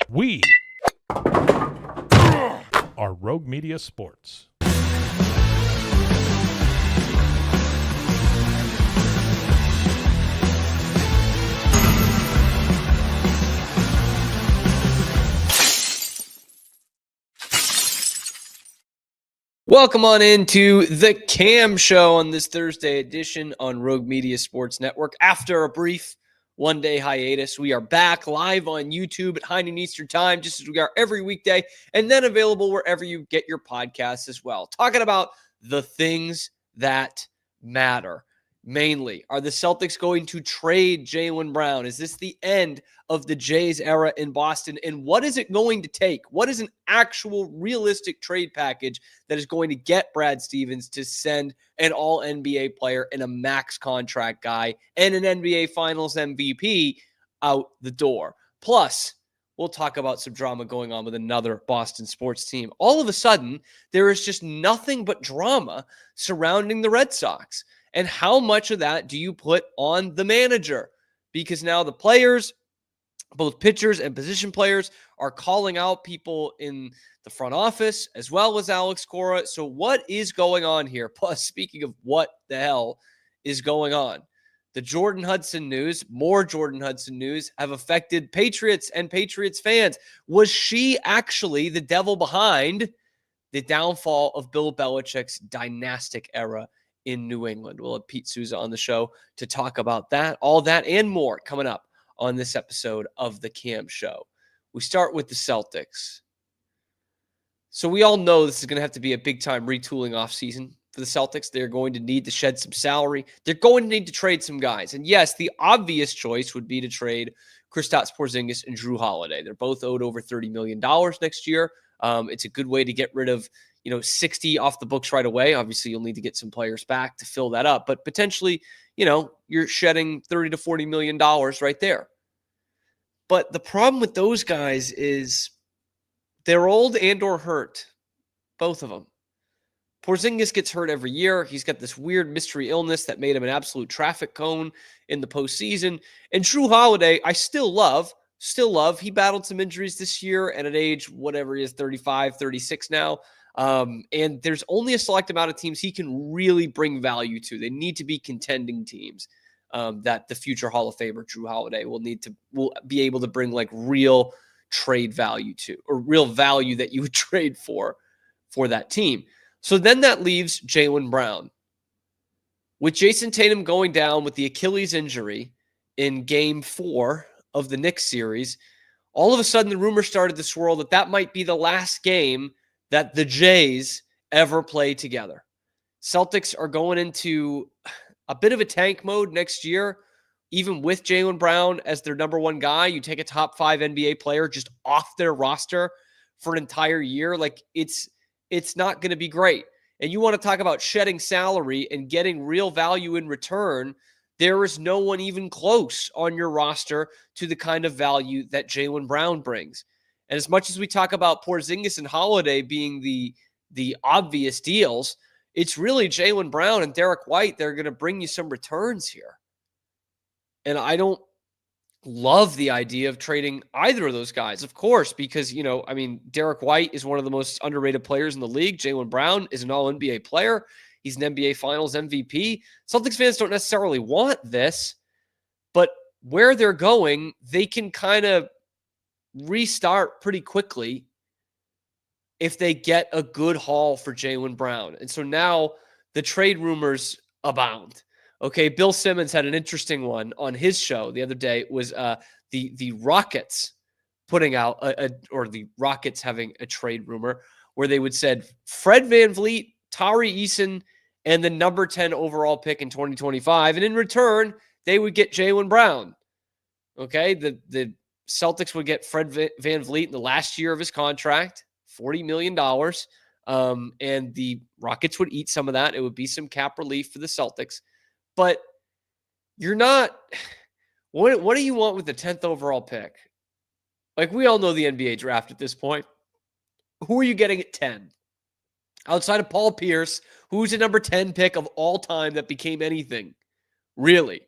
We are Rogue Media Sports. Welcome on into the Cam Show on this Thursday edition on Rogue Media Sports Network. After a brief one-day hiatus, we are back live on YouTube at high noon Eastern Time, just as we are every weekday, and then available wherever you get your podcasts as well. Talking about the things that matter. Mainly, are the Celtics going to trade Jaylen Brown? Is this the end of the Jays era in Boston? And what is it going to take? What is an actual realistic trade package that is going to get Brad Stevens to send an all-NBA player and a max contract guy and an NBA Finals MVP out the door? Plus, we'll talk about some drama going on with another Boston sports team. All of a sudden, there is just nothing but drama surrounding the Red Sox. And how much of that do you put on the manager? Because now the players, both pitchers and position players, are calling out people in the front office as well as Alex Cora. So what is going on here? Plus, speaking of what the hell is going on, the Jordan Hudson news, more Jordan Hudson news, have affected Patriots and Patriots fans. Was she actually the devil behind the downfall of Bill Belichick's dynastic era in New England? We'll have Pete Souza on the show to talk about that, all that and more coming up on this episode of the Cam Show. We start with the Celtics. So we all know this is going to have to be a big-time retooling offseason for the Celtics. They're going to need to shed some salary. They're going to need to trade some guys. And yes, the obvious choice would be to trade Kristaps Porzingis and Drew Holiday. They're both owed over $30 million next year. It's a good way to get rid of 60 off the books right away. Obviously, you'll need to get some players back to fill that up, but potentially, you're shedding $30 to $40 million right there. But the problem with those guys is they're old and or hurt, both of them. Porzingis gets hurt every year. He's got this weird mystery illness that made him an absolute traffic cone in the postseason. And Drew Holiday, I still love. He battled some injuries this year, and at age, whatever he is, 35, 36 now. And there's only a select amount of teams he can really bring value to. They need to be contending teams that the future Hall of Famer Drew Holiday will be able to bring like real trade value to, or real value that you would trade for that team. So then that leaves Jaylen Brown. With Jayson Tatum going down with the Achilles injury in Game 4 of the Knicks series, all of a sudden the rumor started to swirl that might be the last game that the Jays ever play together. Celtics are going into a bit of a tank mode next year, even with Jaylen Brown as their number one guy. You take a top 5 NBA player just off their roster for an entire year. Like it's not going to be great. And you want to talk about shedding salary and getting real value in return. There is no one even close on your roster to the kind of value that Jaylen Brown brings. And as much as we talk about Porzingis and Holiday being the obvious deals, it's really Jaylen Brown and Derek White that are going to bring you some returns here. And I don't love the idea of trading either of those guys, of course, because, Derek White is one of the most underrated players in the league. Jaylen Brown is an all-NBA player. He's an NBA Finals MVP. Celtics fans don't necessarily want this, but where they're going, they can kind of restart pretty quickly if they get a good haul for Jaylen Brown. And so now the trade rumors abound. Okay, Bill Simmons had an interesting one on his show the other day. It was the Rockets putting out or the Rockets having a trade rumor where they would said Fred VanVleet, Tari Eason, and the number 10 overall pick in 2025. And in return, they would get Jaylen Brown. Okay, the Celtics would get Fred VanVleet in the last year of his contract, $40 million. And the Rockets would eat some of that. It would be some cap relief for the Celtics. But you're not – what do you want with the 10th overall pick? Like, we all know the NBA draft at this point. Who are you getting at 10? Outside of Paul Pierce, who's a number 10 pick of all time that became anything? Really?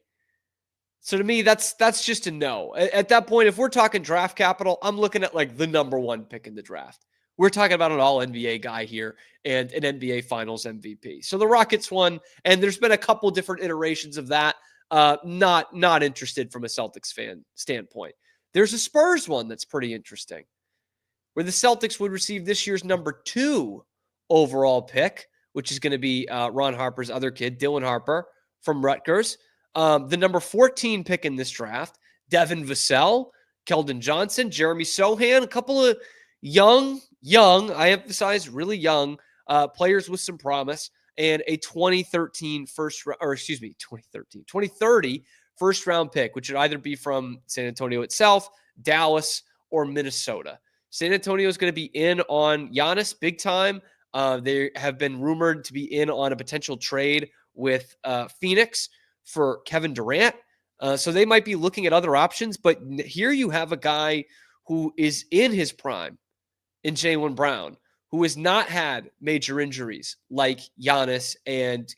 So to me, that's just a no. At that point, if we're talking draft capital, I'm looking at like the number one pick in the draft. We're talking about an all NBA guy here and an NBA Finals MVP. So the Rockets won, and there's been a couple different iterations of that. Not interested from a Celtics fan standpoint. There's a Spurs one that's pretty interesting, where the Celtics would receive this year's number 2 overall pick, which is going to be Ron Harper's other kid, Dylan Harper from Rutgers. The number 14 pick in this draft, Devin Vassell, Keldon Johnson, Jeremy Sohan, a couple of young, I emphasize really young players with some promise, and a 2030 first round pick, which would either be from San Antonio itself, Dallas, or Minnesota. San Antonio is going to be in on Giannis big time. They have been rumored to be in on a potential trade with Phoenix for Kevin Durant. So they might be looking at other options, but here you have a guy who is in his prime in Jaylen Brown, who has not had major injuries like Giannis and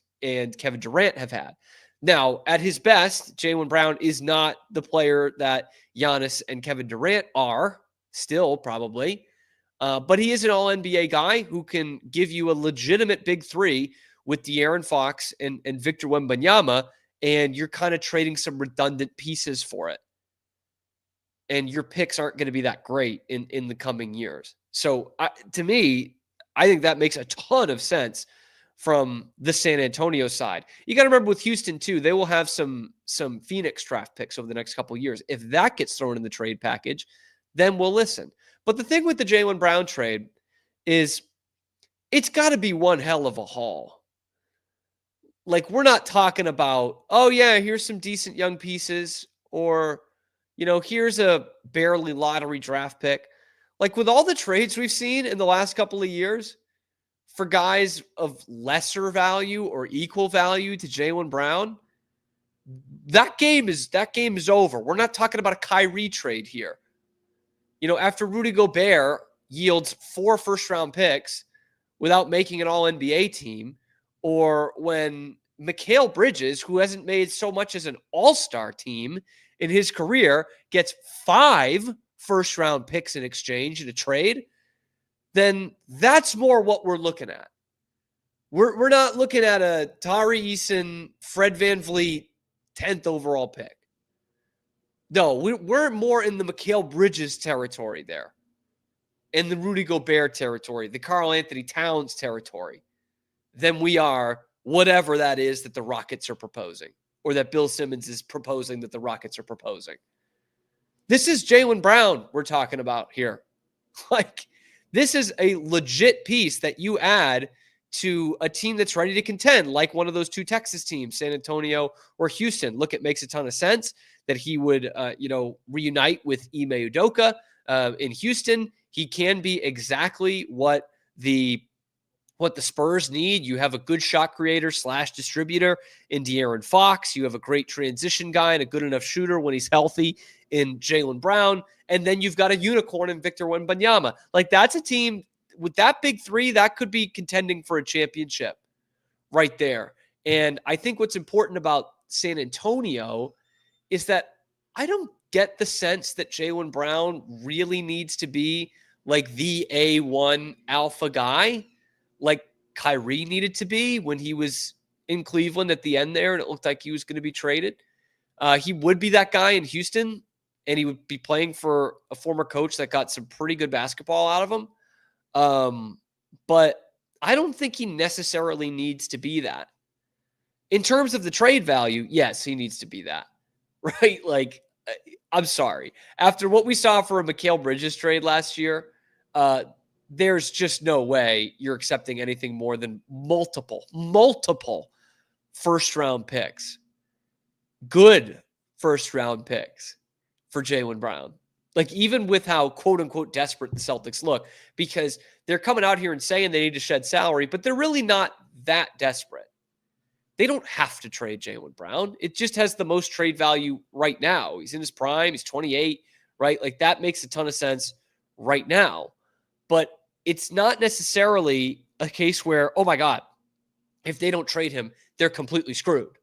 Kevin Durant have had. Now, at his best, Jaylen Brown is not the player that Giannis and Kevin Durant are, still probably, but he is an all-NBA guy who can give you a legitimate big three with De'Aaron Fox and Victor Wembanyama, and you're kind of trading some redundant pieces for it. And your picks aren't going to be that great in the coming years. So to me, I think that makes a ton of sense from the San Antonio side. You got to remember with Houston too, they will have some Phoenix draft picks over the next couple of years. If that gets thrown in the trade package, then we'll listen. But the thing with the Jaylen Brown trade is it's got to be one hell of a haul. Like, we're not talking about, oh yeah, here's some decent young pieces, or, here's a barely lottery draft pick. Like, with all the trades we've seen in the last couple of years for guys of lesser value or equal value to Jaylen Brown, that game is over. We're not talking about a Kyrie trade here. After Rudy Gobert yields 4 first-round picks without making an all-NBA team, or when Mikal Bridges, who hasn't made so much as an all-star team in his career, gets 5 first-round picks in exchange in a trade, then that's more what we're looking at. We're not looking at a Tari Eason, Fred VanVleet 10th overall pick. No, we're more in the Mikal Bridges territory there, in the Rudy Gobert territory, the Karl Anthony Towns territory, than we are whatever that is that the Rockets are proposing, or that Bill Simmons is proposing that the Rockets are proposing. This is Jaylen Brown we're talking about here. Like, this is a legit piece that you add to a team that's ready to contend, like one of those 2 Texas teams, San Antonio or Houston. Look, it makes a ton of sense that he would, reunite with Ime Udoka in Houston. He can be exactly what the Spurs need. You have a good shot creator / distributor in De'Aaron Fox. You have a great transition guy and a good enough shooter when he's healthy in Jaylen Brown. And then you've got a unicorn in Victor Wembanyama. Like, that's a team with that big three that could be contending for a championship right there. And I think what's important about San Antonio is that I don't get the sense that Jaylen Brown really needs to be like the A1 alpha guy, like Kyrie needed to be when he was in Cleveland at the end there, and it looked like he was going to be traded. He would be that guy in Houston, and he would be playing for a former coach that got some pretty good basketball out of him. But I don't think he necessarily needs to be that. In terms of the trade value, yes, he needs to be that, right? Like, I'm sorry. After what we saw for a Mikal Bridges trade last year, there's just no way you're accepting anything more than multiple first-round picks. Good first-round picks for Jaylen Brown. Like, even with how quote-unquote desperate the Celtics look, because they're coming out here and saying they need to shed salary, but they're really not that desperate. They don't have to trade Jaylen Brown. It just has the most trade value right now. He's in his prime. He's 28, right? Like, that makes a ton of sense right now. But it's not necessarily a case where, oh my God, if they don't trade him, they're completely screwed.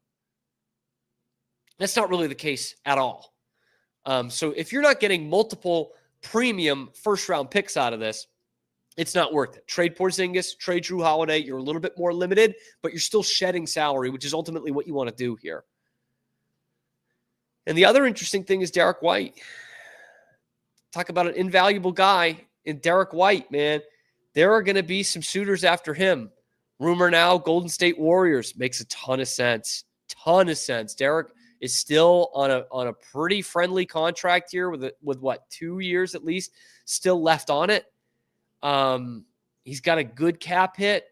That's not really the case at all. So if you're not getting multiple premium first-round picks out of this, it's not worth it. Trade Porzingis, trade Drew Holiday. You're a little bit more limited, but you're still shedding salary, which is ultimately what you want to do here. And the other interesting thing is Derek White. Talk about an invaluable guy in Derek White, man. There are going to be some suitors after him. Rumor now, Golden State Warriors. Makes a ton of sense. Ton of sense. Derek is still on a pretty friendly contract here with what, 2 years at least still left on it. He's got a good cap hit.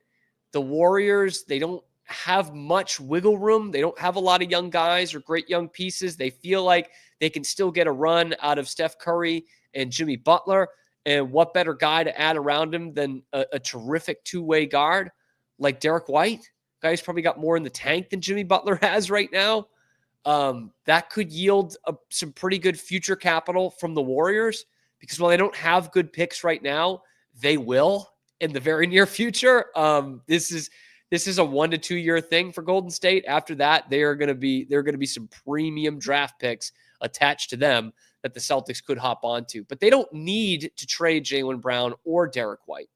The Warriors, they don't have much wiggle room. They don't have a lot of young guys or great young pieces. They feel like they can still get a run out of Steph Curry and Jimmy Butler. And what better guy to add around him than a terrific two-way guard like Derek White? Guy's probably got more in the tank than Jimmy Butler has right now. That could yield some pretty good future capital from the Warriors, because while they don't have good picks right now, they will in the very near future. This is a 1 to 2 year thing for Golden State. After that, there are going to be some premium draft picks attached to them that the Celtics could hop onto. But they don't need to trade Jaylen Brown or Derek White.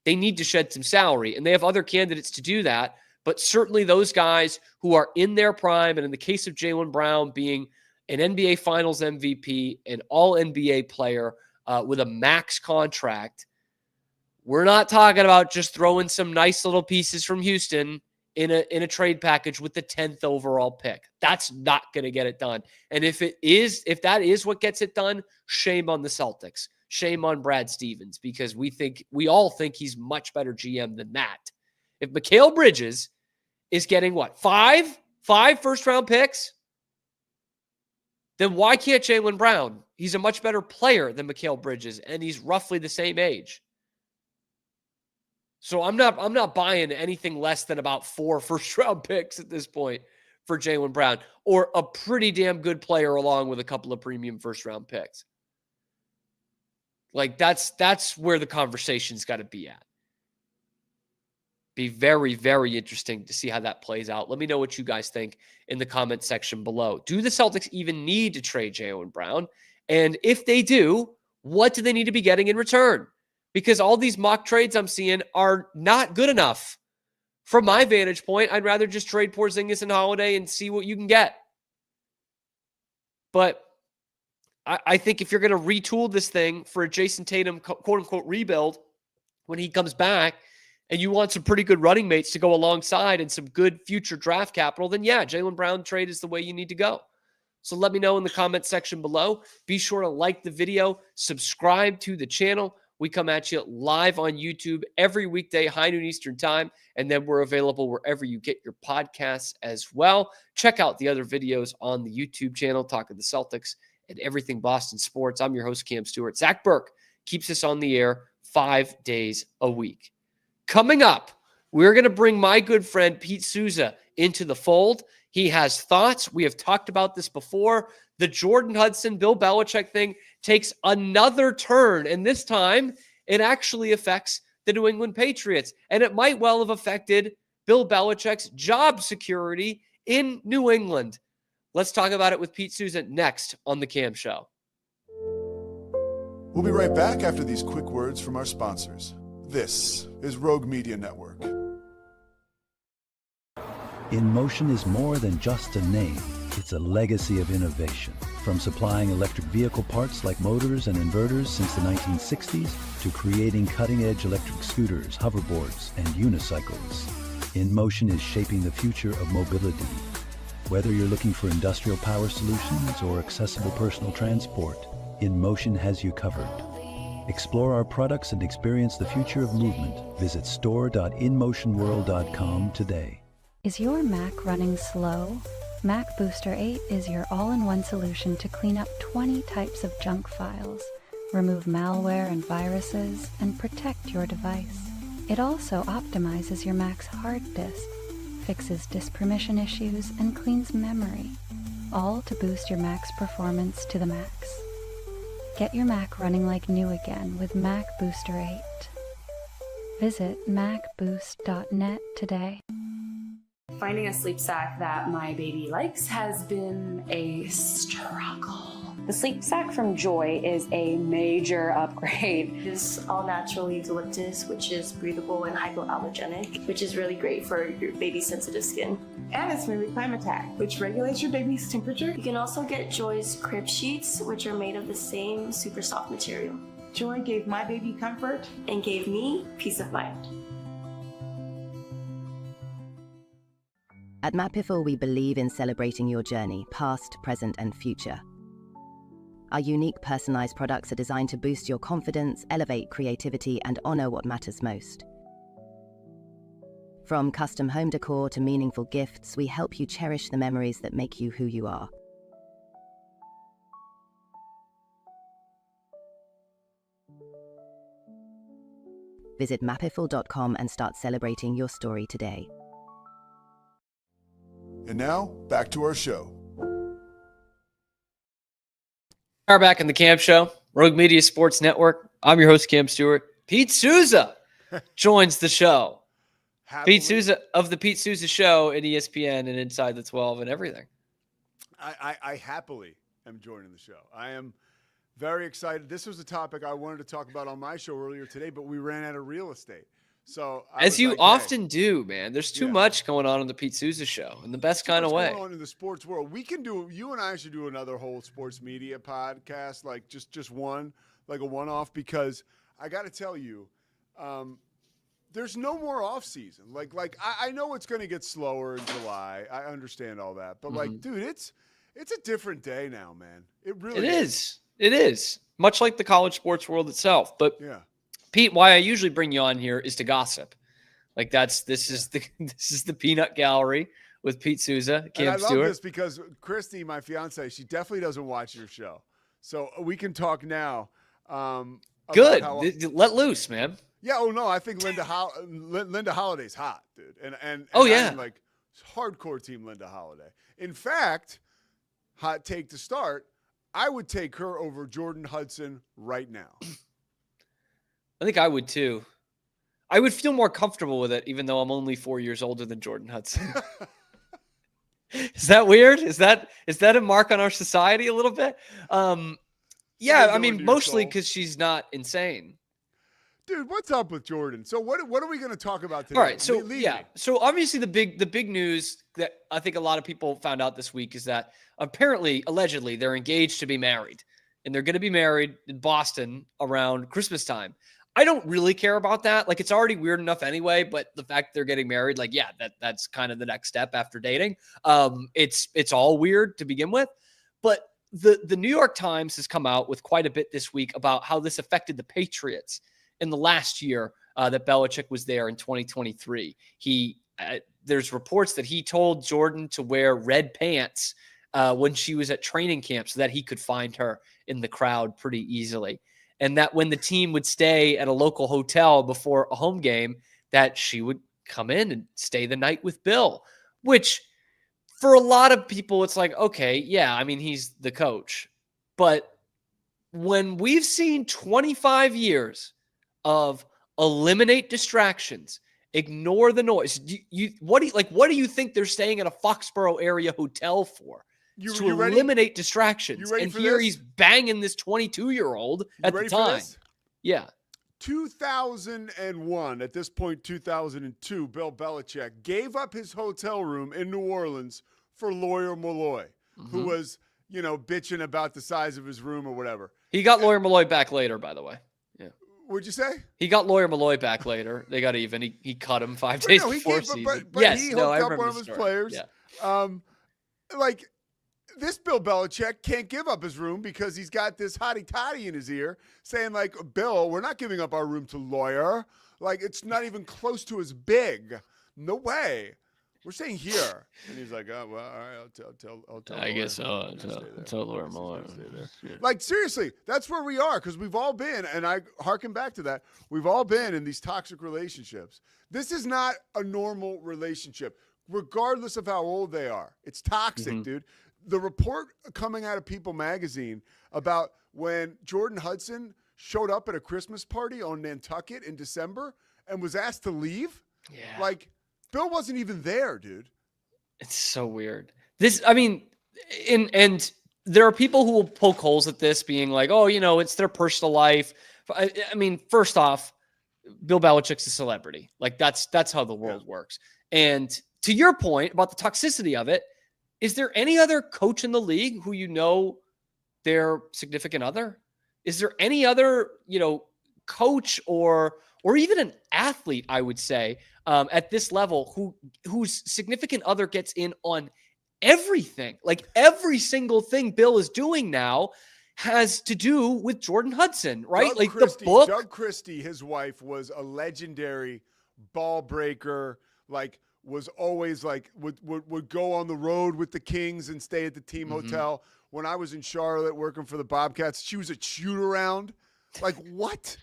They need to shed some salary, and they have other candidates to do that. But certainly those guys who are in their prime, and in the case of Jaylen Brown being an NBA Finals MVP, an All-NBA player with a max contract, we're not talking about just throwing some nice little pieces from Houston in a trade package with the 10th overall pick. That's not going to get it done. And if that is what gets it done, shame on the Celtics. Shame on Brad Stevens, because we all think he's much better GM than that. If Mikal Bridges is getting what, five first-round picks, then why can't Jaylen Brown? He's a much better player than Mikal Bridges, and he's roughly the same age. So I'm not buying anything less than about 4 first-round picks at this point for Jaylen Brown, or a pretty damn good player along with a couple of premium first-round picks. Like that's where the conversation's got to be at. Be very, very interesting to see how that plays out. Let me know what you guys think in the comment section below. Do the Celtics even need to trade Jaylen Brown? And if they do, what do they need to be getting in return? Because all these mock trades I'm seeing are not good enough. From my vantage point, I'd rather just trade Porzingis and Holiday and see what you can get. But I think if you're going to retool this thing for a Jayson Tatum quote-unquote rebuild when he comes back, and you want some pretty good running mates to go alongside and some good future draft capital, then yeah, Jaylen Brown trade is the way you need to go. So let me know in the comment section below. Be sure to like the video, subscribe to the channel. We come at you live on YouTube every weekday, high noon Eastern time, and then we're available wherever you get your podcasts as well. Check out the other videos on the YouTube channel, Talking the Celtics and Everything Boston Sports. I'm your host, Cam Stewart. Zach Burke keeps us on the air 5 days a week. Coming up, we're going to bring my good friend Pete Souza into the fold. He has thoughts. We have talked about this before. The Jordan Hudson, Bill Belichick thing takes another turn, and this time it actually affects the New England Patriots, and it might well have affected Bill Belichick's job security in New England. Let's talk about it with Pete Souza next on The Cam Show. We'll be right back after these quick words from our sponsors. This is Rogue Media Network. InMotion is more than just a name. It's a legacy of innovation. From supplying electric vehicle parts like motors and inverters since the 1960s to creating cutting-edge electric scooters, hoverboards, and unicycles, InMotion is shaping the future of mobility. Whether you're looking for industrial power solutions or accessible personal transport, InMotion has you covered. Explore our products and experience the future of movement. Visit store.inmotionworld.com today. Is your Mac running slow? Mac Booster 8 is your all-in-one solution to clean up 20 types of junk files, remove malware and viruses, and protect your device. It also optimizes your Mac's hard disk, fixes disk permission issues, and cleans memory, all to boost your Mac's performance to the max. Get your Mac running like new again with Mac Booster 8. Visit macboost.net today. Finding a sleep sack that my baby likes has been a struggle. The sleep sack from Joy is a major upgrade. It is all natural eucalyptus, which is breathable and hypoallergenic, which is really great for your baby's sensitive skin. And it's made with Climatech, which regulates your baby's temperature. You can also get Joy's crib sheets, which are made of the same super soft material. Joy gave my baby comfort and gave me peace of mind. At Mapiful, we believe in celebrating your journey, past, present, and future. Our unique personalized products are designed to boost your confidence, elevate creativity, and honor what matters most. From custom home decor to meaningful gifts, we help you cherish the memories that make you who you are. Visit mapiful.com and start celebrating your story today. And now, back to our show. We're back in the Cam Show, Rogue Media Sports Network. I'm your host, Cam Stewart. Pete Souza joins the show. Happily, Pete Souza of the Pete Souza Show at ESPN and Inside the 12 and everything. I happily am joining the show. I am very excited. This was a topic I wanted to talk about on my show earlier today, but we ran out of real estate. So as you often do, man, there's too much going on the Pete Souza Show in the best kind of way. Going on in the sports world, we can do. You and I should do another whole sports media podcast, like just one, like a one-off. Because I got to tell you, there's no more off season. Like I know it's going to get slower in July. I understand all that, but like, dude, it's a different day now, man. It really is. It is much like the college sports world itself, but yeah. Pete, why I usually bring you on here is to gossip. Like this is the peanut gallery with Pete Souza, Cam and I Stewart. love this because Christy, my fiance, she definitely doesn't watch your show, so we can talk now. Good, let loose, man. Yeah. Oh no, I think Linda Holliday's hot, dude, and yeah, I'm like hardcore team Linda Holiday. In fact, hot take to start, I would take her over Jordan Hudson right now. I think I would too. I would feel more comfortable with it, even though I'm only 4 years older than Jordan Hudson. Is that weird? Is that a mark on our society a little bit? Yeah, I mean, mostly because she's not insane. Dude, what's up with Jordan? So what are we going to talk about today? All right, so so obviously the big news that I think a lot of people found out this week is that apparently, allegedly, they're engaged to be married, and they're going to be married in Boston around Christmas time. I don't really care about that. Like, it's already weird enough anyway, but the fact they're getting married, like, yeah, that's kind of the next step after dating. It's all weird to begin with. But the New York Times has come out with quite a bit this week about how this affected the Patriots in the last year that Belichick was there in 2023. There's reports that he told Jordan to wear red pants when she was at training camp so that he could find her in the crowd pretty easily. And that when the team would stay at a local hotel before a home game, that she would come in and stay the night with Bill, which for a lot of people, it's like, okay, yeah, I mean, he's the coach. But when we've seen 25 years of eliminate distractions, ignore the noise, what do you think they're staying at a Foxborough area hotel for? To eliminate distractions. And here he's banging this 22-year-old at the time. Yeah. 2001, at this point 2002, Bill Belichick gave up his hotel room in New Orleans for Lawyer Malloy, who was, bitching about the size of his room or whatever. He got Lawyer Malloy back later, by the way. Yeah. What'd you say? He got Lawyer Malloy back later. They got even. He cut him 5 days before season. But yes, he hooked up one of his players. Yeah. This Bill Belichick can't give up his room because he's got this hottie toddy in his ear saying, like, Bill, we're not giving up our room to Lawyer. Like, it's not even close to as big. No way. We're staying here. And he's like, oh, well, all right, I'll tell I guess so. Tell Lawyer Malloy. Like, seriously, that's where we are because we've all been, and I harken back to that, we've all been in these toxic relationships. This is not a normal relationship, regardless of how old they are. It's toxic, dude. The report coming out of People magazine about when Jordan Hudson showed up at a Christmas party on Nantucket in December and was asked to leave. Yeah. Like, Bill wasn't even there, dude. It's so weird. And there are people who will poke holes at this, being like, oh, it's their personal life. I mean, first off, Bill Belichick's a celebrity. Like that's how the world works. And to your point about the toxicity of it, is there any other coach in the league who their significant other? Is there any other, coach or even an athlete, I would say, at this level whose significant other gets in on everything? Like every single thing Bill is doing now has to do with Jordan Hudson, right? Doug Christie, his wife, was a legendary ball breaker, was always would go on the road with the Kings and stay at the team hotel. When I was in Charlotte working for the Bobcats, she was a shoot-around. What?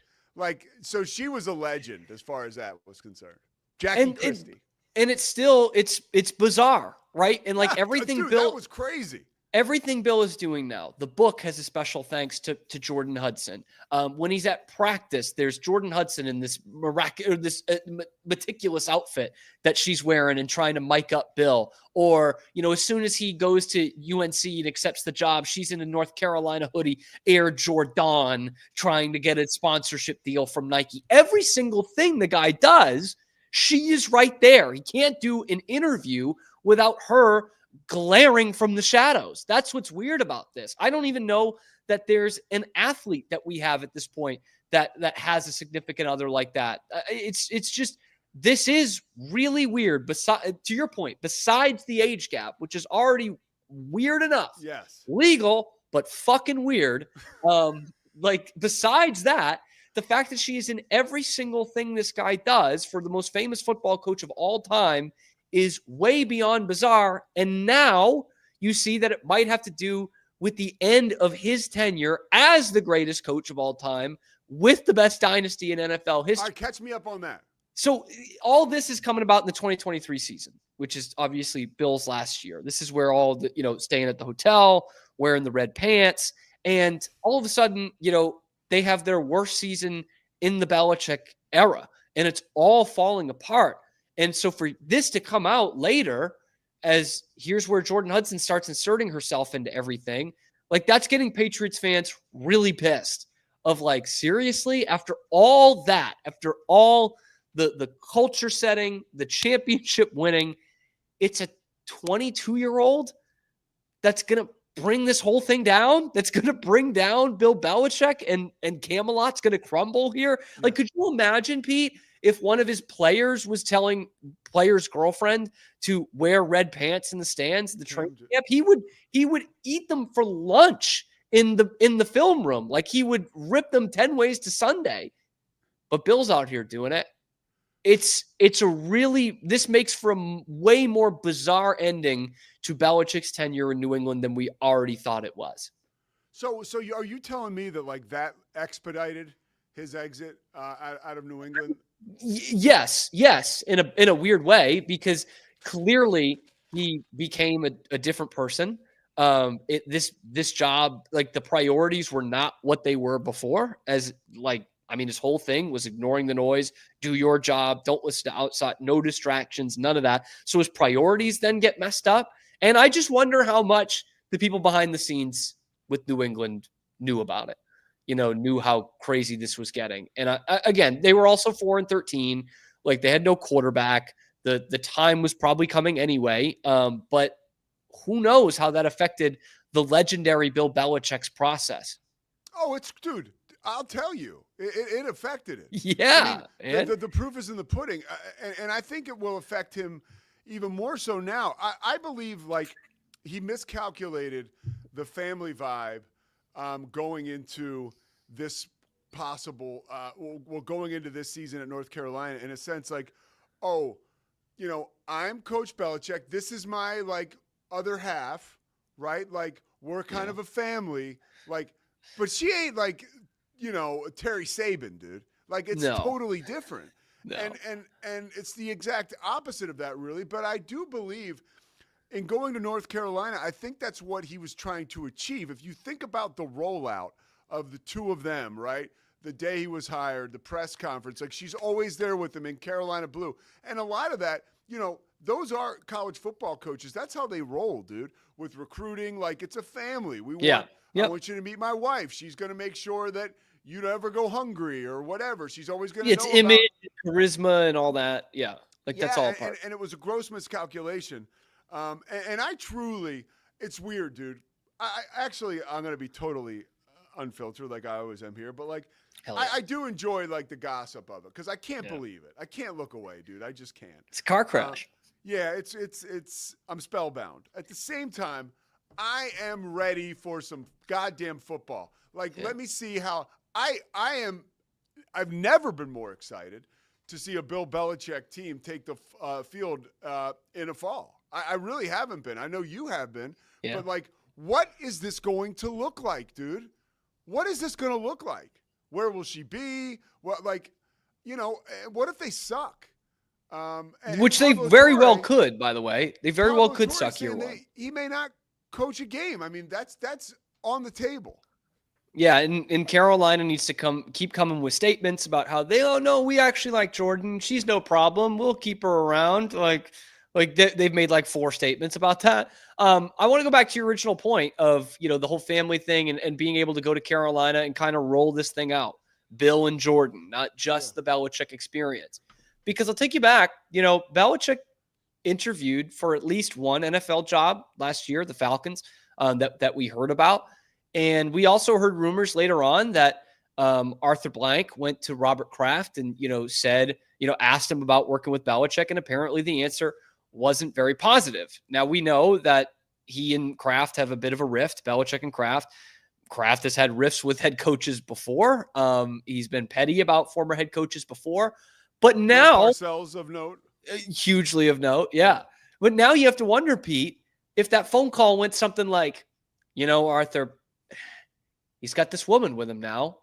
So she was a legend as far as that was concerned. Jackie Christie. And it's still, it's bizarre, right? And everything Bill, that was crazy. Everything Bill is doing now, the book has a special thanks to Jordan Hudson. When he's at practice, there's Jordan Hudson in this meticulous outfit that she's wearing and trying to mic up Bill. Or, as soon as he goes to UNC and accepts the job, she's in a North Carolina hoodie, Air Jordan, trying to get a sponsorship deal from Nike. Every single thing the guy does, she is right there. He can't do an interview without her glaring from the shadows. That's what's weird about this. I don't even know that there's an athlete that we have at this point that has a significant other like that. It's just, this is really weird. To your point, besides the age gap, which is already weird enough. Yes. Legal, but fucking weird. Besides that, the fact that she is in every single thing this guy does for the most famous football coach of all time is way beyond bizarre. And now you see that it might have to do with the end of his tenure as the greatest coach of all time with the best dynasty in NFL history. All right, catch me up on that. So all this is coming about in the 2023 season, which is obviously Bill's last year. This is where all the, staying at the hotel, wearing the red pants, and all of a sudden, they have their worst season in the Belichick era, and it's all falling apart. And so for this to come out later as here's where Jordan Hudson starts inserting herself into everything, that's getting Patriots fans really pissed of seriously, after all that, after all the culture setting, the championship winning, it's a 22-year-old that's going to bring this whole thing down, that's going to bring down Bill Belichick, and Camelot's going to crumble here. Could you imagine, Pete, if one of his players was telling player's girlfriend to wear red pants in the stands at the training camp? He would eat them for lunch in the film room. He would rip them 10 ways to Sunday. But Bill's out here doing it. This makes for a way more bizarre ending to Belichick's tenure in New England than we already thought it was. So are you telling me that that expedited his exit out of New England? Yes, in a weird way, because clearly he became a different person. This job, the priorities were not what they were before. His whole thing was ignoring the noise, do your job, don't listen to outside, no distractions, none of that. So his priorities then get messed up. And I just wonder how much the people behind the scenes with New England knew about it. Knew how crazy this was getting. And again, they were also 4-13. They had no quarterback. The time was probably coming anyway. But who knows how that affected the legendary Bill Belichick's process. Oh, dude, I'll tell you, it affected it. Yeah. The proof is in the pudding. And I think it will affect him even more so now. I believe he miscalculated the family vibe going into this possible, going into this season at North Carolina, in a sense, I'm Coach Belichick. This is my other half, right? We're kind of a family, but she ain't Terry Saban, dude. It's totally different. No. And it's the exact opposite of that, really. But I do believe in going to North Carolina, I think that's what he was trying to achieve. If you think about the rollout of the two of them, right? The day he was hired, the press conference, she's always there with him in Carolina blue. And a lot of that, those are college football coaches. That's how they roll, dude. With recruiting, like it's a family. I want you to meet my wife. She's going to make sure that you never go hungry or whatever. She's always going to know it's image, charisma, and all that. Yeah, that's all part. And it was a gross miscalculation. And I truly, it's weird, dude. I'm going to be totally unfiltered like I always am here, but like I do enjoy like the gossip of it because I can't believe it. I can't look away, dude. I just can't. It's a car crash. It's I'm spellbound. At the same time, I am ready for some goddamn football. Like, let me see how I've never been more excited to see a Bill Belichick team take the field in a fall. I really haven't been. I know you have been. Yeah. But, like, what is this going to look like, dude? What is this going to look like? Where will she be? What, like, what if they suck? Which they very well could, by the way. They very well could suck year one. He may not coach a game. I mean, that's on the table. Yeah, and Carolina needs to keep coming with statements about how we actually like Jordan. She's no problem. We'll keep her around. Like they've made like 4 statements about that. I want to go back to your original point of, the whole family thing and being able to go to Carolina and kind of roll this thing out. Bill and Jordan, not just the Belichick experience. Because I'll take you back, Belichick interviewed for at least one NFL job last year, the Falcons, that we heard about. And we also heard rumors later on that Arthur Blank went to Robert Kraft and, said, asked him about working with Belichick. And apparently the answer wasn't very positive. Now we know that he and Kraft have a bit of a rift, Belichick and Kraft. Kraft has had rifts with head coaches before. He's been petty about former head coaches before. But now, Parcells of note, hugely of note, yeah. But now you have to wonder, Pete, if that phone call went something like, Arthur, he's got this woman with him now,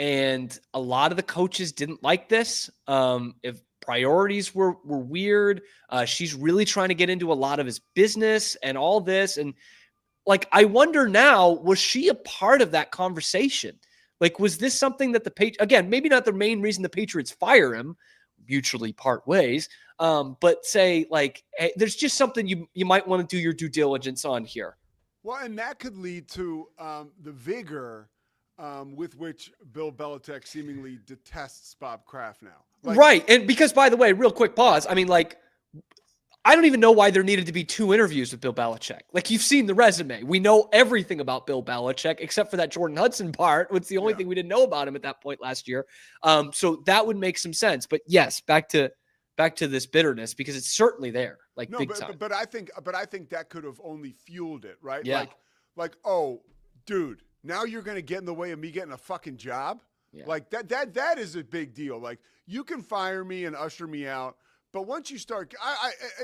and a lot of the coaches didn't like this. If priorities were weird, she's really trying to get into a lot of his business and all this, and like I wonder now, was she a part of that conversation? Like, was this something that again, maybe not the main reason the Patriots fire him, mutually part ways, but say, like, hey, there's just something you might want to do your due diligence on here. Well, and that could lead to the vigor with which Bill Belichick seemingly detests Bob Kraft now. Right, and because, by the way, real quick pause, I mean, like, I don't even know why there needed to be 2 interviews with Bill Belichick. Like, you've seen the resume. We know everything about Bill Belichick except for that Jordan Hudson part. It's the only thing we didn't know about him at that point last year. So that would make some sense. But yes, back to this bitterness, because it's certainly there, like, big time. But I think that could have only fueled it, right? Yeah. Like, oh, dude, now you're going to get in the way of me getting a fucking job? Yeah. Like, that is a big deal. Like, you can fire me and usher me out, but once you start,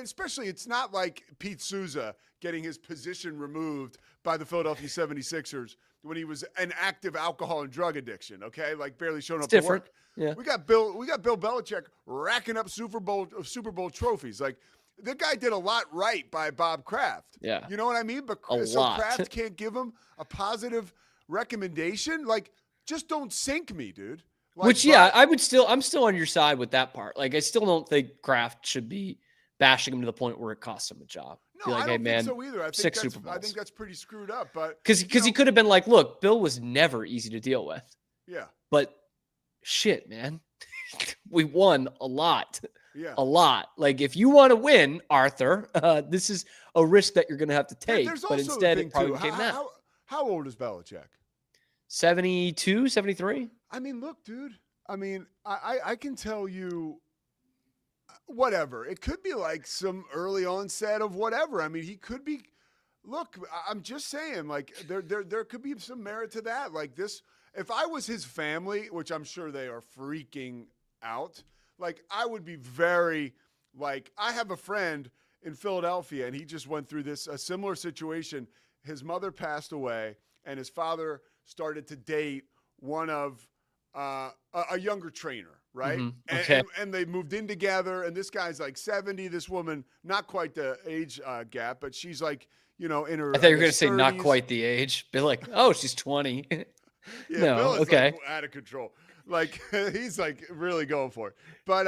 especially, it's not like Pete Souza getting his position removed by the Philadelphia 76ers when he was an active alcohol and drug addiction, okay? Like, barely showing up to work. Yeah. We got Bill Belichick racking up Super Bowl trophies. Like, the guy did a lot right by Bob Kraft. Yeah. You know what I mean? But so Kraft can't give him a positive recommendation? Like, just don't sink me, dude. Like, I'm still on your side with that part. Like, I still don't think Kraft should be bashing him to the point where it costs him a job. No, I don't think so either. I think Super Bowls. I think that's pretty screwed up. But because he could have been like, look, Bill was never easy to deal with. Yeah. But shit, man, we won a lot. Yeah. A lot. Like, if you want to win, Arthur, this is a risk that you're going to have to take. But instead, it probably became that. How old is Belichick? 72, 73? I mean, look, dude. I mean, I can tell you whatever. It could be like some early onset of whatever. I mean, he could be – look, I'm just saying, like, there could be some merit to that. Like, this – if I was his family, which I'm sure they are freaking out, like, I would be very – like, I have a friend in Philadelphia, and he just went through a similar situation. His mother passed away, and his father started to date one of a younger trainer, right? Mm-hmm. Okay. And they moved in together, and this guy's like 70. This woman, not quite the age gap, but she's like, in her I thought you were going to say 30s. not quite the age. Be like, oh, she's 20. Yeah, no, Bill is okay. like out of control. Like, he's like really going for it. But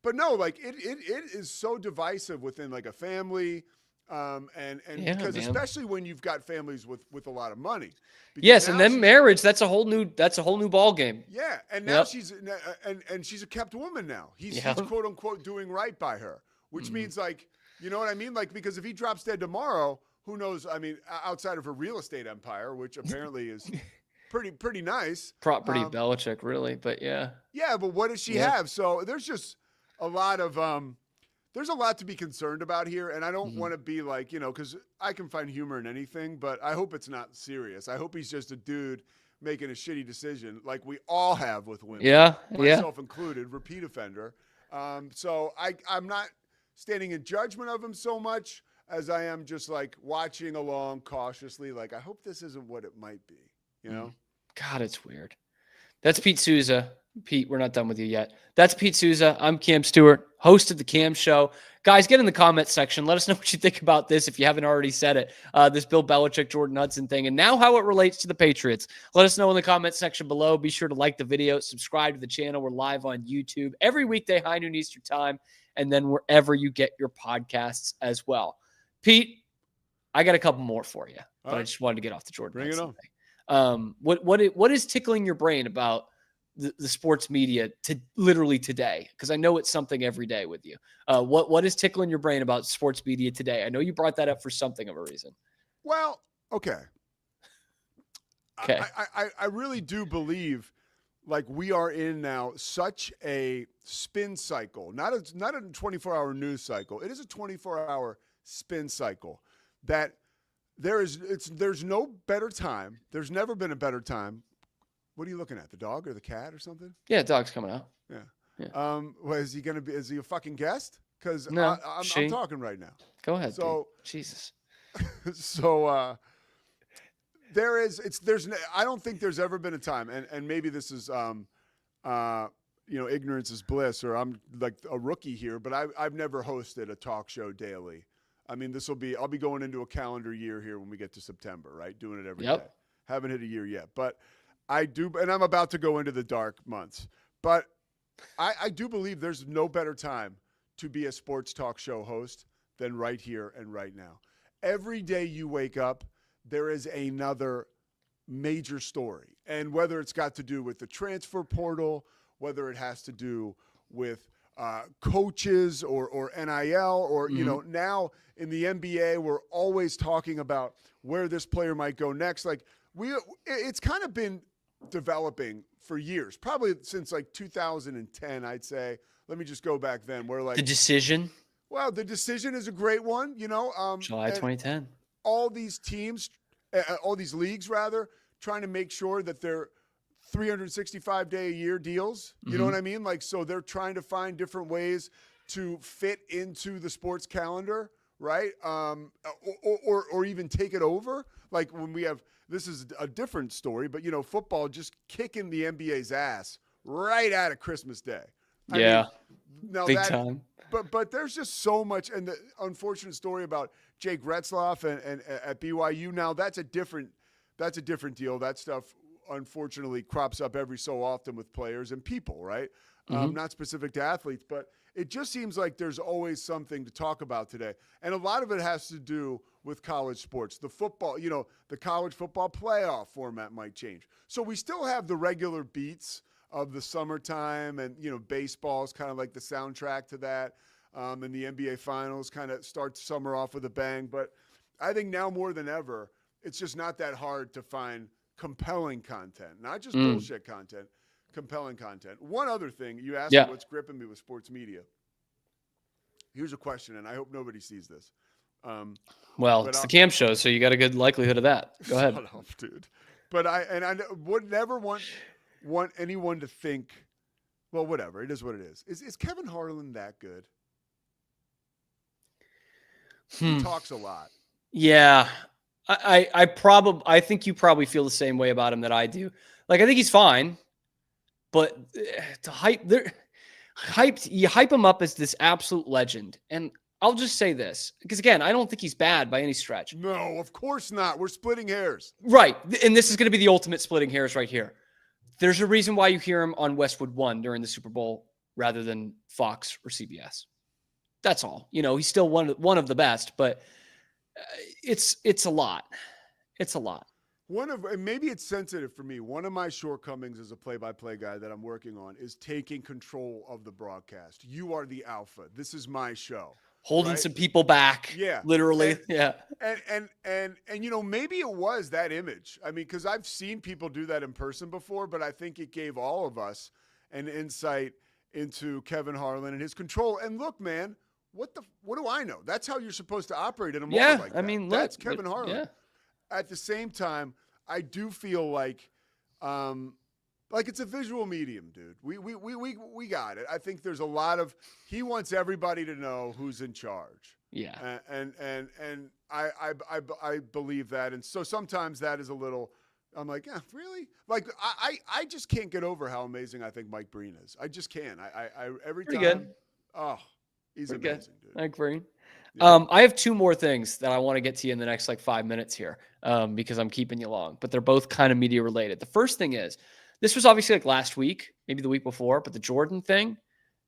But no, like it is so divisive within like a family. And because especially when you've got families with a lot of money. Yes, and then marriage, that's a whole new ball game. Yeah, and now she's a kept woman now. He's quote unquote doing right by her, which means like, you know what I mean? Like, because if he drops dead tomorrow, who knows? I mean, outside of her real estate empire, which apparently is pretty nice. Pretty Belichick, really, but yeah. Yeah, but what does she have? So there's just a lot of there's a lot to be concerned about here, and I don't want to be like, you know, because I can find humor in anything, but I hope it's not serious. I hope he's just a dude making a shitty decision like we all have with women, myself included, repeat offender. So I'm not standing in judgment of him so much as I am just like watching along cautiously, like I hope this isn't what it might be, you know? God, it's weird. That's Pete Souza. Pete, we're not done with you yet. That's Pete Souza. I'm Cam Stewart, host of the Cam Show. Guys, get in the comments section. Let us know what you think about this if you haven't already said it. This Bill Belichick, Jordan Hudson thing, and now how it relates to the Patriots. Let us know in the comments section below. Be sure to like the video, subscribe to the channel. We're live on YouTube every weekday, high noon Eastern time, and then wherever you get your podcasts as well. Pete, I got a couple more for you, but I just wanted to get off the Jordan Hudson thing. What is tickling your brain about the sports media to literally today? Because I know it's something every day with you. What is tickling your brain about sports media today? I know you brought that up for something of a reason. Well, okay. I really do believe like we are in now such a spin cycle, not a 24-hour news cycle. It is a 24-hour spin cycle that there's no better time. There's never been a better time. What are you looking at? The dog or the cat or something? Yeah, dog's coming out. Yeah. Well, is he a fucking guest? Because no, I'm talking right now. Go ahead. So dude. Jesus. So I don't think there's ever been a time, and maybe this is ignorance is bliss, or I'm like a rookie here, but I've never hosted a talk show daily. I mean, I'll be going into a calendar year here when we get to September, right? Doing it every day. Haven't hit a year yet, but I do, and I'm about to go into the dark months, but I do believe there's no better time to be a sports talk show host than right here and right now. Every day you wake up, there is another major story. And whether it's got to do with the transfer portal, whether it has to do with coaches or NIL, or, you know, now in the NBA, we're always talking about where this player might go next. Like it's kind of been developing for years, probably since like 2010, I'd say. Let me just go back then where like The Decision. Well, The Decision is a great one, you know. July 2010. All these teams, all these leagues rather, trying to make sure that they're 365-day-a-year deals. You know what I mean? Like, so they're trying to find different ways to fit into the sports calendar, right? Or even take it over. Like when we have, this is a different story, but, you know, football just kicking the NBA's ass right out of Christmas Day. I mean, now big time. But there's just so much, and the unfortunate story about Jake Retzloff and at BYU. Now that's a different deal. That stuff unfortunately crops up every so often with players and people, right? Not specific to athletes, but it just seems like there's always something to talk about today, and a lot of it has to do with college sports. The football, you know, the college football playoff format might change, so we still have the regular beats of the summertime, and, you know, baseball is kind of like the soundtrack to that. And the NBA finals kind of start summer off with a bang. But I think now more than ever, it's just not that hard to find compelling content, not just bullshit content, compelling content. One other thing, you asked me what's gripping me with sports media. Here's a question, and I hope nobody sees this. Well, it's the Cam Show, so you got a good likelihood of that. Go ahead. Shut up, dude. But I would never want anyone to think, well, whatever. It is what it is. Is Kevin Harlan that good? He talks a lot. Yeah. I think you probably feel the same way about him that I do. Like, I think he's fine, but you hype him up as this absolute legend. And I'll just say this, because again, I don't think he's bad by any stretch. No, of course not. We're splitting hairs. Right. And this is going to be the ultimate splitting hairs right here. There's a reason why you hear him on Westwood One during the Super Bowl rather than Fox or CBS. That's all. He's still one of the best, but it's a lot. It's a lot. Maybe it's sensitive for me. One of my shortcomings as a play-by-play guy that I'm working on is taking control of the broadcast. You are the alpha. This is my show. Holding some people back. Yeah. Literally. And maybe it was that image. I mean, because I've seen people do that in person before, but I think it gave all of us an insight into Kevin Harlan and his control. And look, man, what do I know? That's how you're supposed to operate in a moment like that. I mean, that's Kevin Harlan. Yeah. At the same time, I do feel like it's a visual medium, dude. We got it. I think there's a lot of he wants everybody to know who's in charge. Yeah. And I believe that. And so sometimes that is a little. I'm like, yeah, really? Like I just can't get over how amazing I think Mike Breen is. I just can't. I every Pretty time. Good. Oh, he's Pretty amazing, good. dude. Mike Breen. Yeah. I have two more things that I want to get to you in the next 5 minutes here, because I'm keeping you long, but they're both kind of media related. The first thing is, this was obviously last week, maybe the week before, but the Jordan thing,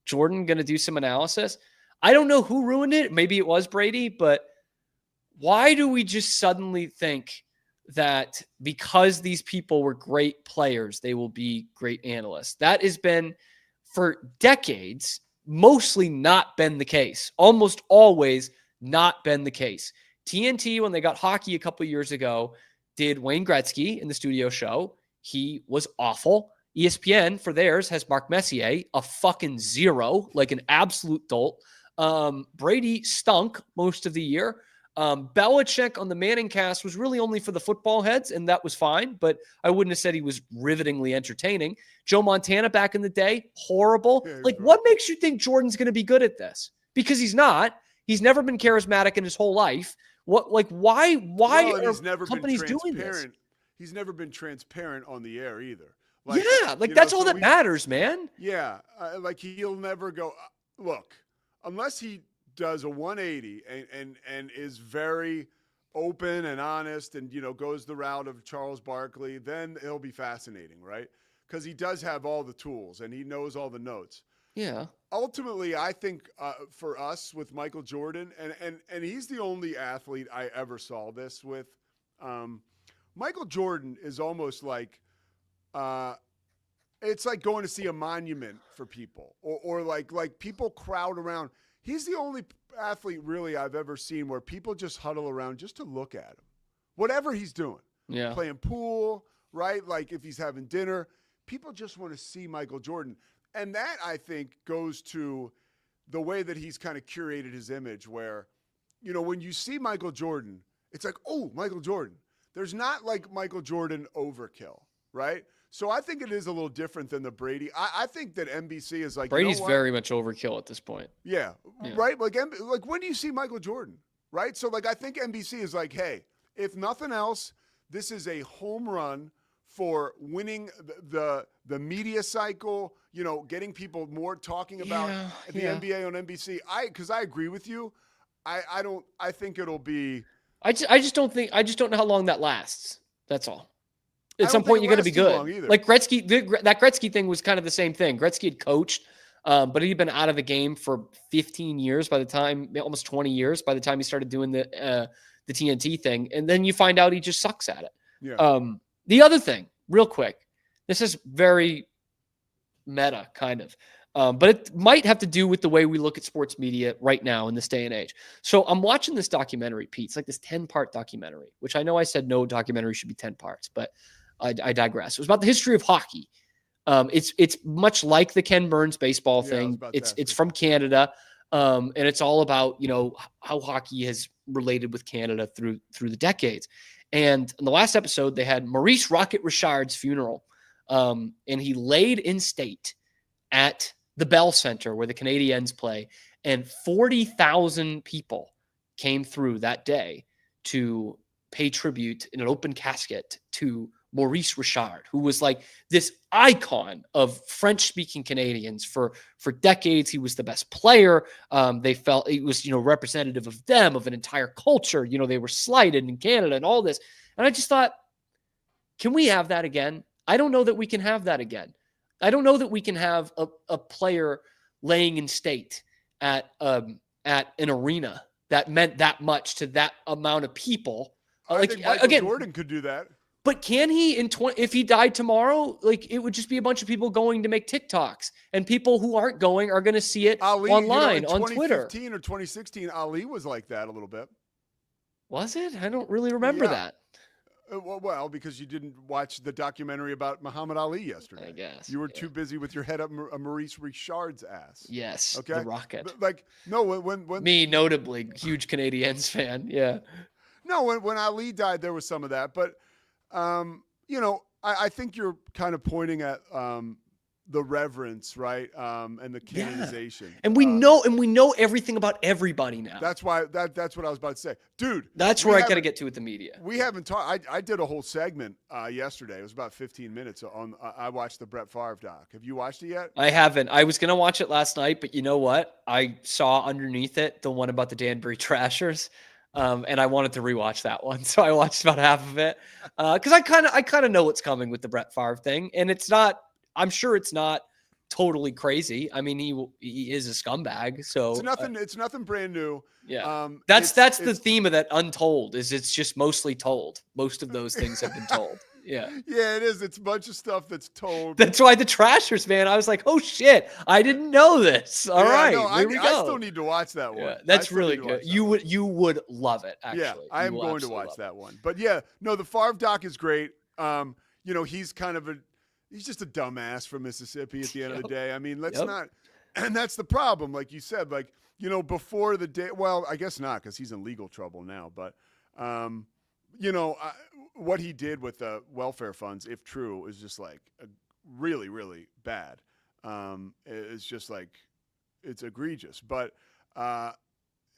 Jordan going to do some analysis. I don't know who ruined it. Maybe it was Brady, but why do we just suddenly think that because these people were great players, they will be great analysts? That has been for decades mostly not been the case. Almost always not been the case. TNT, when they got hockey a couple of years ago, did Wayne Gretzky in the studio show. He was awful. ESPN for theirs has Mark Messier, a fucking zero, like an absolute dolt. Brady stunk most of the year. Belichick on the Manning cast was really only for the football heads, and that was fine, but I wouldn't have said he was rivetingly entertaining. Joe Montana back in the day, horrible. Yeah, what makes you think Jordan's going to be good at this? Because he's not. He's never been charismatic in his whole life. Why are companies doing this? He's never been transparent on the air either. That's all that matters, man. Yeah, he'll never go, look, unless he does a 180 and is very open and honest and, goes the route of Charles Barkley, then he'll be fascinating, right? Because he does have all the tools and he knows all the notes. Yeah. Ultimately, I think for us with Michael Jordan, and he's the only athlete I ever saw this with, Michael Jordan is almost like it's like going to see a monument for people or like people crowd around. He's the only athlete really I've ever seen where people just huddle around just to look at him, whatever he's doing. Yeah. Playing pool, right? Like if he's having dinner, people just want to see Michael Jordan. And that, I think, goes to the way that he's kind of curated his image where, when you see Michael Jordan, it's like, oh, Michael Jordan. There's not like Michael Jordan overkill, right? So I think it is a little different than the Brady. I think that NBC is like, Brady's very much overkill at this point. Yeah. Right? Like when do you see Michael Jordan, right? So I think NBC is like, hey, if nothing else, this is a home run for winning the media cycle, getting people more talking about the NBA on NBC. Because I agree with you. I think it'll be. I just don't know how long that lasts. That's all. At some point, you're going to be good. Like Gretzky, that Gretzky thing was kind of the same thing. Gretzky had coached, but he'd been out of the game for 15 years by the time, almost 20 years by the time he started doing the TNT thing. And then you find out he just sucks at it. Yeah. The other thing, real quick, this is very meta kind of, but it might have to do with the way we look at sports media right now in this day and age. So I'm watching this documentary, Pete. It's like this 10-part documentary, which I know I said no documentary should be 10 parts, but I digress. It was about the history of hockey. It's much like the Ken Burns baseball thing. It's from Canada, and it's all about how hockey has related with Canada through the decades. And in the last episode, they had Maurice Rocket Richard's funeral, and he laid in state at the Bell Center where the Canadiens play, and 40,000 people came through that day to pay tribute in an open casket to Maurice Richard, who was like this icon of French-speaking Canadians for decades. He was the best player. They felt he was, representative of them, of an entire culture. They were slighted in Canada and all this. And I just thought, can we have that again? I don't know that we can have that again. I don't know that we can have a player laying in state at an arena that meant that much to that amount of people. I think Michael Jordan could do that. But can he if he died tomorrow, like it would just be a bunch of people going to make TikToks, and people who aren't going are going to see it online on Twitter. 2015 or 2016, Ali was like that a little bit. Was it? I don't really remember that. Well, because you didn't watch the documentary about Muhammad Ali yesterday. I guess. You were too busy with your head up Maurice Richard's ass. Yes. Okay. The Rocket. When me, notably, huge Canadiens fan. Yeah. No, when Ali died, there was some of that. But, I think you're kind of pointing at the reverence, right? And the canonization. Yeah. And we know everything about everybody now. That's why that's what I was about to say. Dude. That's where I got to get to with the media. We haven't talked. I did a whole segment yesterday. It was about 15 minutes I watched the Brett Favre doc. Have you watched it yet? I haven't. I was going to watch it last night, but you know what? I saw underneath it the one about the Danbury Trashers. And I wanted to rewatch that one. So I watched about half of it. Cause I kind of know what's coming with the Brett Favre thing. And I'm sure it's not totally crazy. I mean, he is a scumbag. So it's nothing brand new. Yeah. That's the theme of that Untold is it's just mostly told. Most of those things have been told. Yeah. Yeah, it is. It's a bunch of stuff that's told. That's why the Trashers, man. I was like, oh shit, I didn't know this. All right, here we go. I still need to watch that one. Yeah, that's really good. You would love it. Actually, yeah, I am going to watch that one. But yeah, no, the Favre doc is great. He's kind of he's just a dumbass from Mississippi at the end of the day. I mean, let's not, and that's the problem. Like you said, before the day. Well, I guess not because he's in legal trouble now. But what he did with the welfare funds, if true, is just like really, really bad. It's just like it's egregious. But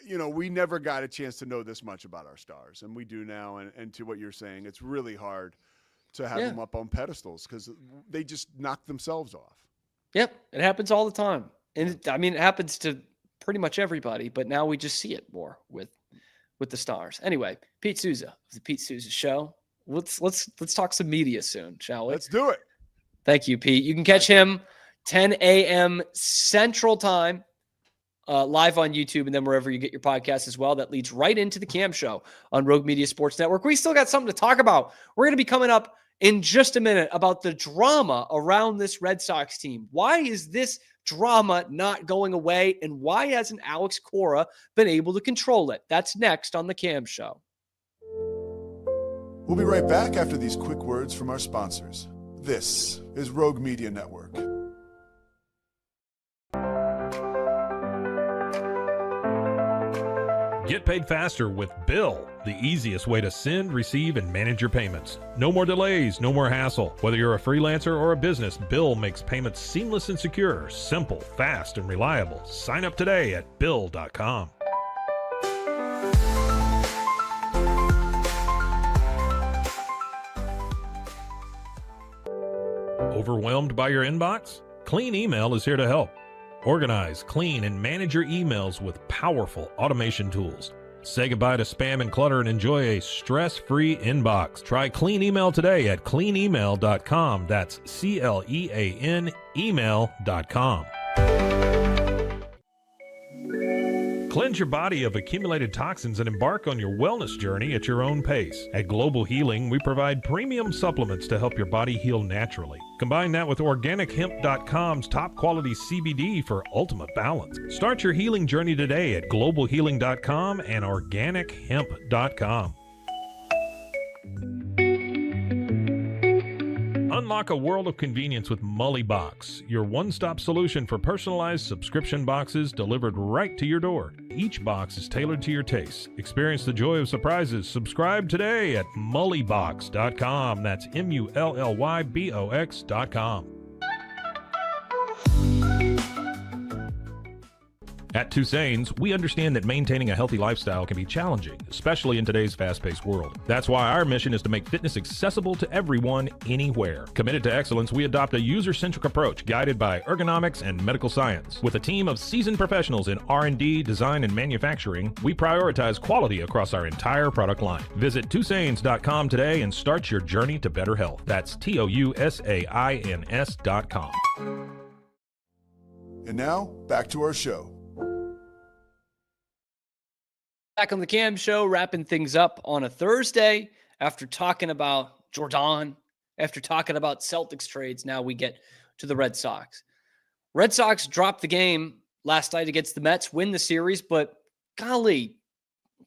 we never got a chance to know this much about our stars, and we do now. And to what you're saying, it's really hard to have them up on pedestals because they just knock themselves off. Yep, it happens all the time, and it happens to pretty much everybody. But now we just see it more with the stars. Anyway, Pete Souza, the Pete Souza Show. Let's talk some media soon, shall we? Let's do it. Thank you, Pete. You can catch him 10 a.m. Central Time live on YouTube and then wherever you get your podcasts as well. That leads right into the Cam Show on Rogue Media Sports Network. We still got something to talk about. We're going to be coming up in just a minute about the drama around this Red Sox team. Why is this drama not going away, and why hasn't Alex Cora been able to control it? That's next on the Cam Show. We'll be right back after these quick words from our sponsors. This is Rogue Media Network. Get paid faster with Bill, the easiest way to send, receive, and manage your payments. No more delays, no more hassle. Whether you're a freelancer or a business, Bill makes payments seamless and secure, simple, fast, and reliable. Sign up today at Bill.com. Overwhelmed by your inbox? Clean Email is here to help. Organize, clean, and manage your emails with powerful automation tools. Say goodbye to spam and clutter and enjoy a stress-free inbox. Try Clean Email today at cleanemail.com. That's CLEAN email.com. Cleanse your body of accumulated toxins and embark on your wellness journey at your own pace. At Global Healing, we provide premium supplements to help your body heal naturally. Combine that with OrganicHemp.com's top quality CBD for ultimate balance. Start your healing journey today at GlobalHealing.com and OrganicHemp.com. Unlock a world of convenience with Mully Box, your one-stop solution for personalized subscription boxes delivered right to your door. Each box is tailored to your taste. Experience the joy of surprises. Subscribe today at mullybox.com. That's MULLYBOX.com. At Tusain's, we understand that maintaining a healthy lifestyle can be challenging, especially in today's fast-paced world. That's why our mission is to make fitness accessible to everyone, anywhere. Committed to excellence, we adopt a user-centric approach guided by ergonomics and medical science. With a team of seasoned professionals in R&D, design, and manufacturing, we prioritize quality across our entire product line. Visit Tusains.com today and start your journey to better health. That's TOUSAINS.com. And now, back to our show. Back on the Cam Show, wrapping things up on a Thursday after talking about Jordan, after talking about Celtics trades. Now we get to the Red Sox. Red Sox dropped the game last night against the Mets, win the series, but golly,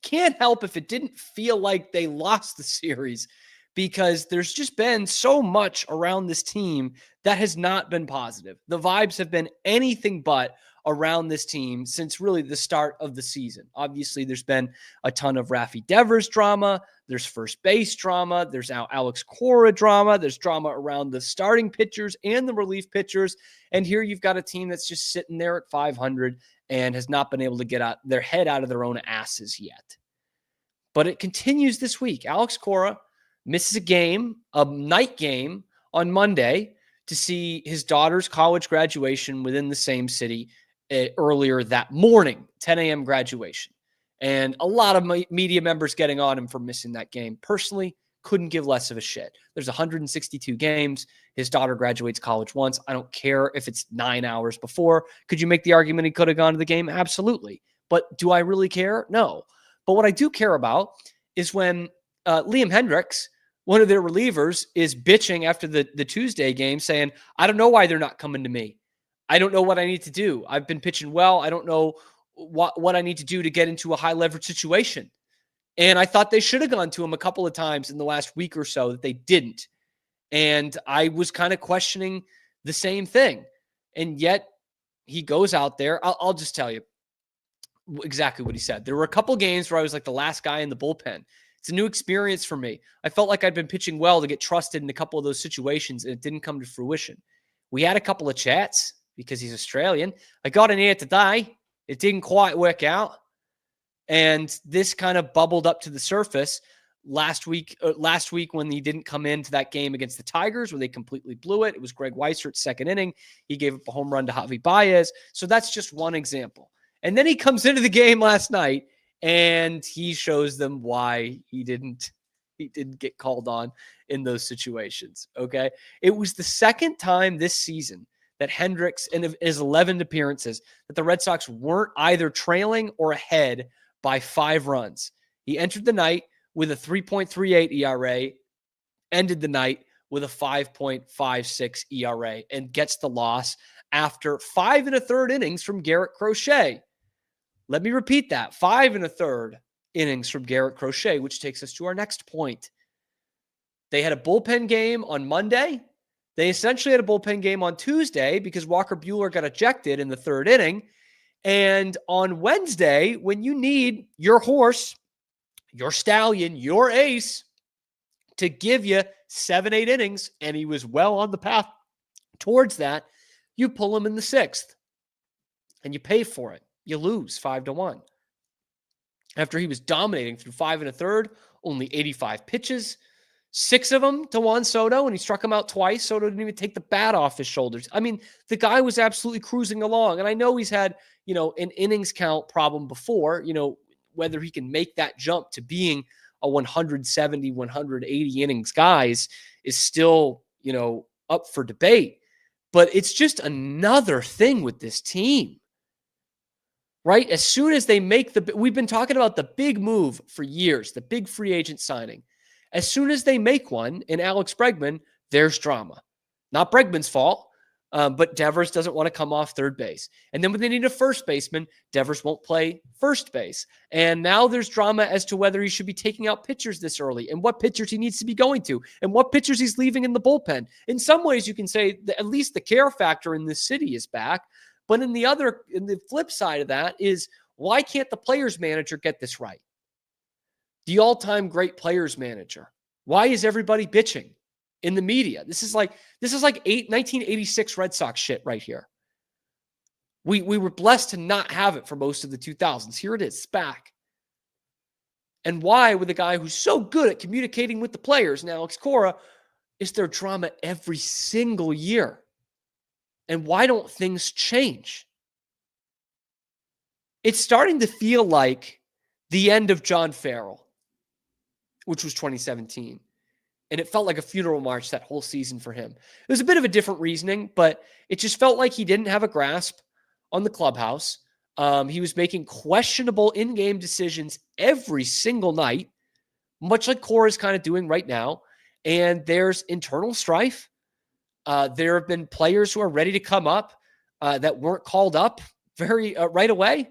can't help if it didn't feel like they lost the series, because there's just been so much around this team that has not been positive. The vibes have been anything but around this team since really the start of the season. Obviously, there's been a ton of Rafi Devers drama. There's first base drama. There's now Alex Cora drama. There's drama around the starting pitchers and the relief pitchers. And here you've got a team that's just sitting there at 500 and has not been able to get their head out of their own asses yet. But it continues this week. Alex Cora misses a night game on Monday to see his daughter's college graduation within the same city earlier that morning, 10 a.m. graduation. And a lot of media members getting on him for missing that game. Personally, couldn't give less of a shit. There's 162 games. His daughter graduates college once. I don't care if it's 9 hours before. Could you make the argument he could have gone to the game? Absolutely. But do I really care? No. But what I do care about is when Liam Hendricks, one of their relievers, is bitching after the Tuesday game saying, I don't know why they're not coming to me. I don't know what I need to do. I've been pitching well. I don't know what I need to do to get into a high leverage situation. And I thought they should have gone to him a couple of times in the last week or so that they didn't. And I was kind of questioning the same thing. And yet he goes out there. I'll just tell you exactly what he said. There were a couple games where I was like the last guy in the bullpen. It's a new experience for me. I felt like I'd been pitching well to get trusted in a couple of those situations, and it didn't come to fruition. We had a couple of chats because he's Australian. I got in here today. It didn't quite work out. And this kind of bubbled up to the surface last week when he didn't come into that game against the Tigers where they completely blew it. It was Greg Weisert's second inning. He gave up a home run to Javi Baez. So that's just one example. And then he comes into the game last night and he shows them why he didn't get called on in those situations. Okay. It was the second time this season that Hendricks, in his 11 appearances, that the Red Sox weren't either trailing or ahead by 5 runs. He entered the night with a 3.38 ERA, ended the night with a 5.56 ERA, and gets the loss after 5 1/3 innings from Garrett Crochet. Let me repeat that. 5 1/3 innings from Garrett Crochet, which takes us to our next point. They had a bullpen game on Monday. They essentially had a bullpen game on Tuesday because Walker Buehler got ejected in the 3rd inning. And on Wednesday, when you need your horse, your stallion, your ace to give you 7-8 innings, and he was well on the path towards that, you pull him in the 6th and you pay for it. You lose 5-1. After he was dominating through 5 1/3, only 85 pitches, 6 of them to Juan Soto, and he struck him out twice. Soto didn't even take the bat off his shoulders. I mean, the guy was absolutely cruising along. And I know he's had, an innings count problem before, whether he can make that jump to being a 170, 180 innings guys is still, up for debate. But it's just another thing with this team, right? As soon as they make we've been talking about the big move for years, the big free agent signing. As soon as they make one in Alex Bregman, there's drama. Not Bregman's fault, but Devers doesn't want to come off 3rd base. And then when they need a first baseman, Devers won't play first base. And now there's drama as to whether he should be taking out pitchers this early and what pitchers he needs to be going to and what pitchers he's leaving in the bullpen. In some ways, you can say that at least the care factor in this city is back. But in the flip side of that is, why can't the players manager get this right? The all-time great players manager. Why is everybody bitching in the media? This is like 1986 Red Sox shit right here. We were blessed to not have it for most of the 2000s. Here it is. It's back. And why, with a guy who's so good at communicating with the players, now Alex Cora, is there drama every single year? And why don't things change? It's starting to feel like the end of John Farrell, which was 2017. And it felt like a funeral march that whole season for him. It was a bit of a different reasoning, but it just felt like he didn't have a grasp on the clubhouse. He was making questionable in-game decisions every single night, much like Cora is kind of doing right now. And there's internal strife. There have been players who are ready to come up that weren't called up right away,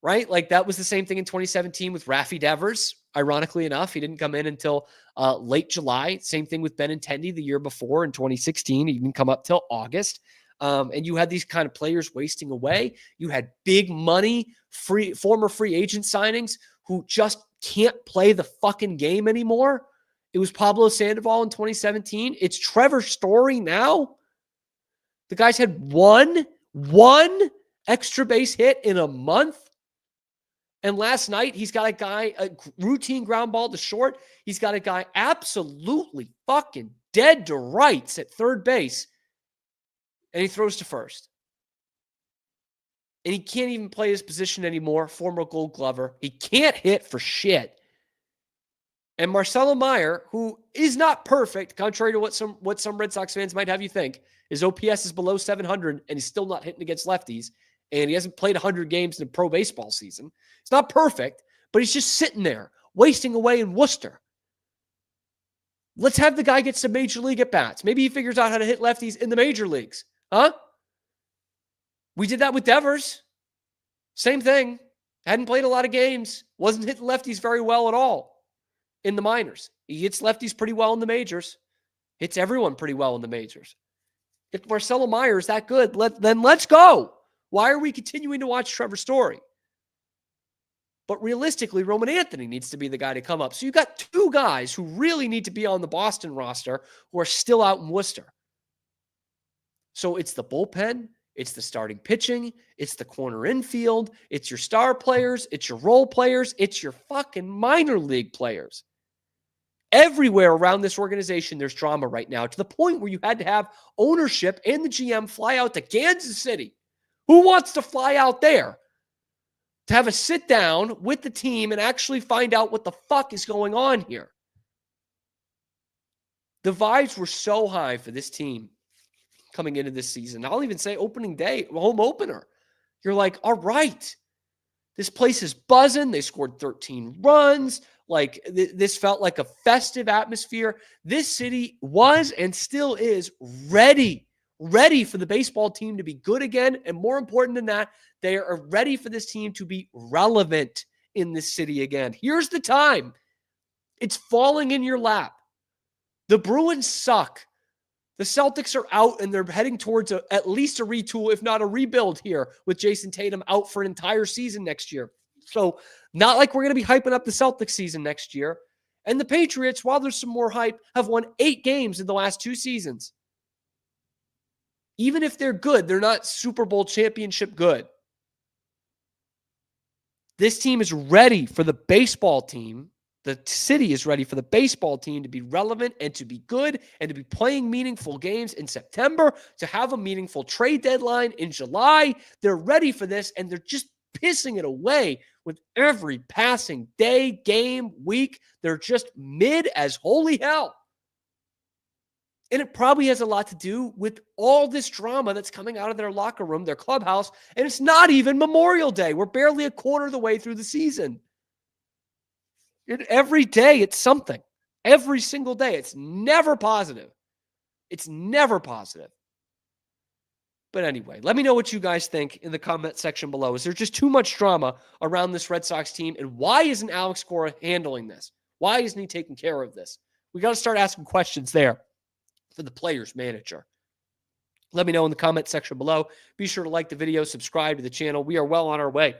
right? Like that was the same thing in 2017 with Rafi Devers. Ironically enough, he didn't come in until late July. Same thing with Benintendi the year before in 2016. He didn't come up till August. And you had these kind of players wasting away. You had big money, former free agent signings who just can't play the fucking game anymore. It was Pablo Sandoval in 2017. It's Trevor Story now. The guy's had one extra base hit in a month. And last night, he's got a routine ground ball to short. He's got a guy absolutely fucking dead to rights at third base. And he throws to first. And he can't even play his position anymore, former Gold Glover. He can't hit for shit. And Marcelo Meyer, who is not perfect, contrary to what some Red Sox fans might have you think, his OPS is below 700 and he's still not hitting against lefties. And he hasn't played 100 games in a pro baseball season. It's not perfect, but he's just sitting there, wasting away in Worcester. Let's have the guy get some major league at-bats. Maybe he figures out how to hit lefties in the major leagues. Huh? We did that with Devers. Same thing. Hadn't played a lot of games. Wasn't hitting lefties very well at all in the minors. He hits lefties pretty well in the majors. Hits everyone pretty well in the majors. If Marcelo Meyer is that good, then let's go. Why are we continuing to watch Trevor Story? But realistically, Roman Anthony needs to be the guy to come up. So you got two guys who really need to be on the Boston roster who are still out in Worcester. So it's the bullpen, it's the starting pitching, it's the corner infield, it's your star players, it's your role players, it's your fucking minor league players. Everywhere around this organization, there's drama right now, to the point where you had to have ownership and the GM fly out to Kansas City. Who wants to fly out there to have a sit down with the team and actually find out what the fuck is going on here? The vibes were so high for this team coming into this season. I'll even say opening day, home opener. You're like, all right, this place is buzzing. They scored 13 runs. Like this felt like a festive atmosphere. This city was and still is ready for the baseball team to be good again. And more important than that, they are ready for this team to be relevant in this city again. Here's the time. It's falling in your lap. The Bruins suck. The Celtics are out and they're heading towards at least a retool, if not a rebuild here with Jayson Tatum out for an entire season next year. So not like we're going to be hyping up the Celtics season next year. And the Patriots, while there's some more hype, have won 8 games in the last 2 seasons. Even if they're good, they're not Super Bowl championship good. This team is ready for the baseball team. The city is ready for the baseball team to be relevant and to be good and to be playing meaningful games in September, to have a meaningful trade deadline in July. They're ready for this, and they're just pissing it away with every passing day, game, week. They're just mid as holy hell. And it probably has a lot to do with all this drama that's coming out of their locker room, their clubhouse, and it's not even Memorial Day. We're barely a quarter of the way through the season. Every day, it's something. Every single day. It's never positive. It's never positive. But anyway, let me know what you guys think in the comment section below. Is there just too much drama around this Red Sox team? And why isn't Alex Cora handling this? Why isn't he taking care of this? We got to start asking questions there for the players manager. Let me know in the comment section below. Be sure to like the video, subscribe to the channel. We are well on our way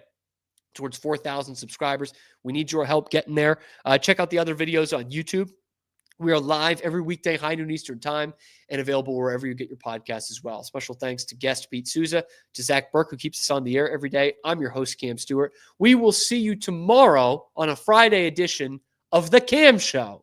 towards 4,000 subscribers. We need your help getting there. Check out the other videos on YouTube. We are live every weekday, high noon Eastern time, and available wherever you get your podcasts as well. Special thanks to guest Pete Souza, to Zach Burke, who keeps us on the air every day. I'm your host, Cam Stewart. We will see you tomorrow on a Friday edition of The Cam Show.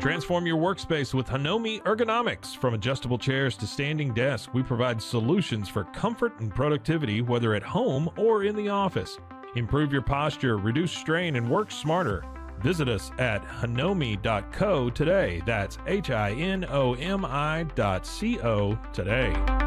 Transform your workspace with Hanomi Ergonomics. From adjustable chairs to standing desks, we provide solutions for comfort and productivity, whether at home or in the office. Improve your posture, reduce strain, and work smarter. Visit us at hanomi.co today. That's HINOMI.co today.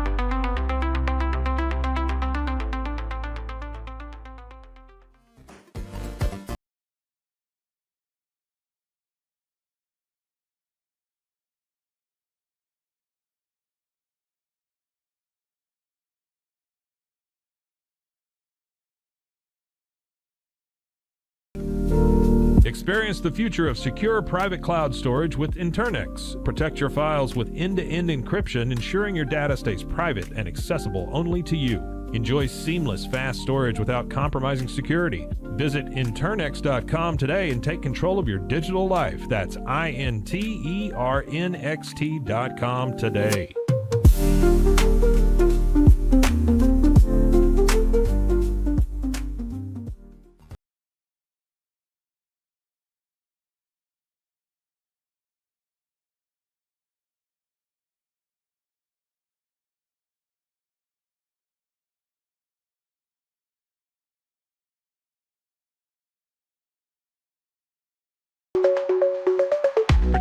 Experience the future of secure private cloud storage with Internex. Protect your files with end-to-end encryption, ensuring your data stays private and accessible only to you. Enjoy seamless, fast storage without compromising security. Visit Internex.com today and take control of your digital life. That's INTERNXT.com today.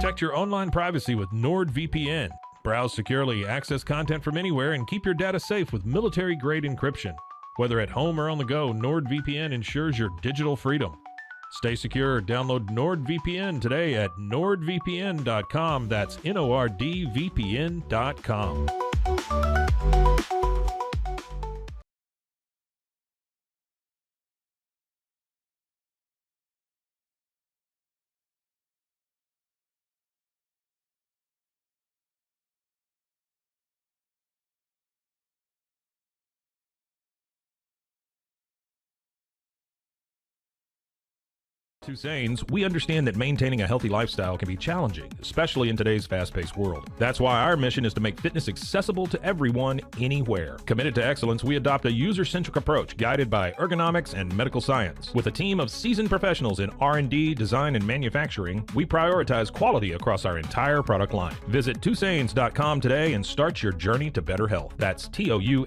Protect your online privacy with NordVPN. Browse securely, access content from anywhere, and keep your data safe with military-grade encryption. Whether at home or on the go, NordVPN ensures your digital freedom. Stay secure. Download NordVPN today at nordvpn.com. That's NORDVPN.com. Saints, we understand that maintaining a healthy lifestyle can be challenging, especially in today's fast-paced world. That's why our mission is to make fitness accessible to everyone, anywhere. Committed to excellence, we adopt a user-centric approach guided by ergonomics and medical science. With a team of seasoned professionals in R&D, design, and manufacturing, we prioritize quality across our entire product line. Visit TwoSains.com today and start your journey to better health. That's TOUSAINS.com.